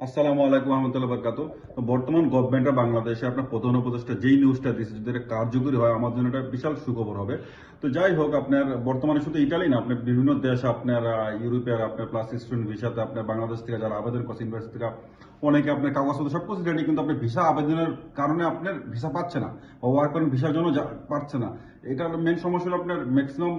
আসসালামু আলাইকুম রহমতুল্লাহ বরকাতুহ। তো বর্তমান গভর্নমেন্টরা বাংলাদেশে আপনার প্রধান উপদেষ্টা যেই নিউজটা দিচ্ছে যদি এটা কার্যকরী হয় আমার জন্য এটা বিশাল সুখবর হবে। তো যাই হোক, আপনার বর্তমানে শুধু ইটালি না, আপনার বিভিন্ন দেশ আপনার ইউরোপের আপনার প্লাস স্টুডেন্ট ভিসাতে আপনার বাংলাদেশ থেকে যারা আবেদন করছে ইউনিভার্সিটি থেকে অনেকে আপনার কাগজপত্র সব কিছু রেডি, কিন্তু আপনি ভিসা আবেদনের কারণে আপনার ভিসা পাচ্ছে না বা ওয়ার্ক পারমিট ভিসার জন্য পাচ্ছে না। এটার মেন সমস্যা হলো আপনার ম্যাক্সিমাম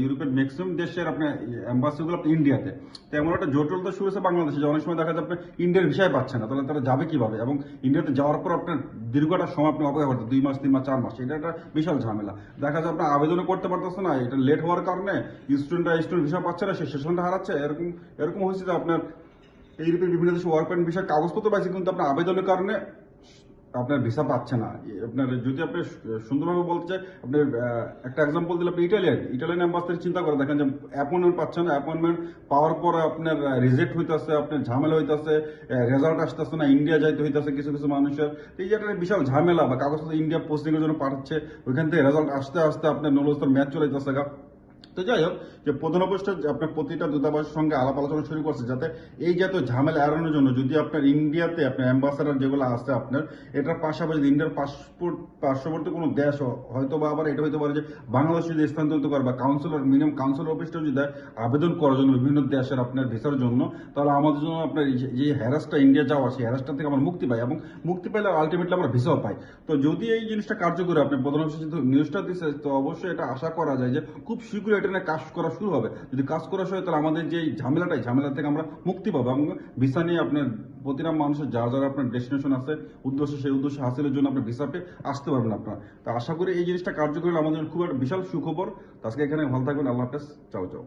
ইউরোপের ম্যাক্সিমাম দেশের আপনার এম্বাসিগুলো আপনার ইন্ডিয়াতে। তো এমন একটা জটিলতা শুরু হয়েছে বাংলাদেশে যে অনেক সময় দেখা যায় আপনার ইন্ডিয়ার ভিসায় পাচ্ছে না, তাহলে তারা যাবে কিভাবে? এবং ইন্ডিয়াতে যাওয়ার পর আপনার দীর্ঘটা সময় আপনি অপেক্ষা করতে 2 মাস 3 মাস 4 মাস, এটা একটা বিশাল ঝামেলা। দেখা যায় আপনার আবেদনও করতে পারতেছে না, এটা লেট হওয়ার কারণে স্টুডেন্ট ভিসা পাচ্ছে না, সে সেশনটা হারাচ্ছে। এরকম এরকম হয়েছে যে আপনার ইউরোপের বিভিন্ন দেশে ওয়ার্ক পারমিট ভিসার কাগজপত্র পাইছে, কিন্তু আপনার আবেদনের কারণে আপনার ভিসা পাচ্ছে না। আপনার যদি আপনি সুন্দরভাবে বলতে চাই, আপনার একটা এক্সাম্পল দিলে আপনি ইটালিয়ান অ্যাম্বাসিডার চিন্তা করে দেখেন যে অ্যাপয়েন্টমেন্ট পাচ্ছেন না, অ্যাপয়েন্টমেন্ট পাওয়ার পরে আপনার রিজেক্ট হইতেছে, আপনার ঝামেলা হইতেছে, রেজাল্ট আসতেছে না, ইন্ডিয়া যাইতে হইতেছে কিছু কিছু মানুষের। এই যে একটা বিশাল ঝামেলা, বা কাগজপত্র ইন্ডিয়া পোস্টিং এর জন্য পাঠাচ্ছে, ওইখান থেকে রেজাল্ট আসতে আসতে আপনার নলস্তর ম্যাচ চলে যেতেছে গা। তো যাই হোক, যে প্রধান উপদেষ্টা আপনার প্রতিটা দূতাবাসের সঙ্গে আলাপ আলোচনা শুরু করছে যাতে এই জাতীয় ঝামেলা এড়ানোর জন্য যদি আপনার ইন্ডিয়াতে আপনার অ্যাম্বাসাডার যেগুলো আছে আপনার, এটার পাশাপাশি ইন্ডিয়ার পাসপোর্ট পার্শ্ববর্তী কোনো দেশ হয়তো বা আবার এটা হইতে পারে যে বাংলাদেশ যদি স্থানান্তরিত করে বা কাউন্সিলর মিনিমাম কাউন্সিলর অফিসটা যদি দেয় আবেদন করার জন্য বিভিন্ন দেশের আপনার ভিসার জন্য, তাহলে আমাদের জন্য আপনার যে হ্যারাসটা ইন্ডিয়া যাওয়া, সেই হ্যারাসটা থেকে আমরা মুক্তি পাই, এবং মুক্তি পাইলে আলটিমেটলি আমরা ভিসাও পাই। তো যদি এই জিনিসটা কার্যকরী আপনি প্রধান অফিসে যেহেতু নিউজটা দিচ্ছে, তো অবশ্যই এটা আশা করা যায় যে খুব শীঘ্রই এটা নিয়ে কাজ করা শুরু হবে। যদি কাজ করা শুরু হয় তাহলে আমাদের যে ঝামেলা থেকে আমরা মুক্তি পাবো, এবং ভিসা নিয়ে আপনার প্রতিটা মানুষের যারা যারা আপনার ডেস্টিনেশন আছে উদ্দেশ্য, সেই উদ্দেশ্য হাসিলের জন্য আপনি ভিসা পেয়ে আসতে পারবেন আপনার। তো আশা করি এই জিনিসটা কার্যকরী হলে আমাদের খুব একটা বিশাল সুখবর। তো আজকে এখানে ভালো থাকবেন, আল্লাহ হাফেজ, চাও চাও।